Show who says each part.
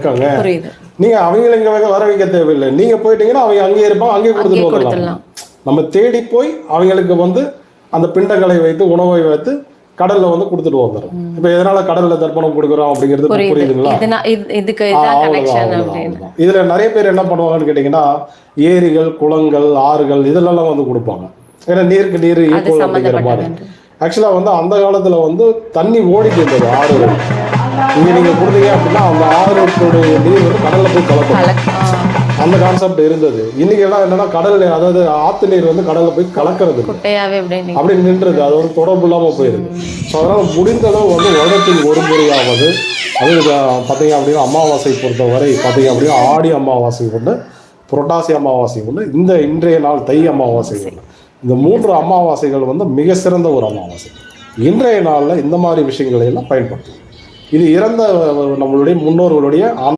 Speaker 1: இருக்காங்க. நீங்க அவங்களை இங்க வர வைக்க தேவையில்லை. நீங்க போயிட்டீங்கன்னா அவங்க அங்கேயே இருப்பாங்க, அங்கேயே கொடுத்துட்டு வந்துடலாம். நம்ம தேடி போய் அவங்களுக்கு வந்து அந்த பிண்டங்களை வைத்து உணவை வைத்து கடல்ல வந்து கொடுத்துட்டு வந்துடும். இப்ப எதனால கடல்ல தர்ப்பணம் கொடுக்குறோம் அப்படிங்கிறது புரியுதுங்களா? இதுல நிறைய பேர் என்ன பண்ணுவாங்கன்னு கேட்டீங்கன்னா, ஏரிகள், குளங்கள், ஆறுகள் இதெல்லாம் வந்து கொடுப்பாங்க. ஏன்னா நீருக்கு நீர் ஈக்குவல் அப்படிங்கிற மாதிரி. ஆக்சுவலா வந்து அந்த காலத்துல வந்து தண்ணி ஓடிட்டு இருந்தது ஆறுகள். இங்க நீங்க கொடுத்தீங்க அப்படின்னா அந்த ஆறுடைய நீர் வந்து கடல்ல போய் கலக்கும். அந்த கான்செப்ட் இருந்தது. இன்னைக்கு எல்லாம் என்னன்னா கடல், அதாவது ஆத்து நீர் வந்து கடல்ல போய் கலக்கிறது அப்படி நின்றது. அது வந்து தொடர்பு இல்லாம போயிருக்கு. ஸோ அதனால முடிந்த அளவு வந்து வருடத்துக்கு ஒரு முறையாவது, அது பார்த்தீங்க அப்படின்னா அமாவாசை பொறுத்தவரை பார்த்தீங்க அப்படின்னா ஆடி அமாவாசை ஒன்று, புரட்டாசி அமாவாசை ஒன்று, இன்றைய நாள் தை அமாவாசை ஒன்று. இந்த 3 அமாவாசைகள் வந்து மிக சிறந்த ஒரு அமாவாசை. இன்றைய நாளில் இந்த மாதிரி விஷயங்களை எல்லாம் பயன்படுத்தும். இது இறந்த நம்மளுடைய முன்னோர்களுடைய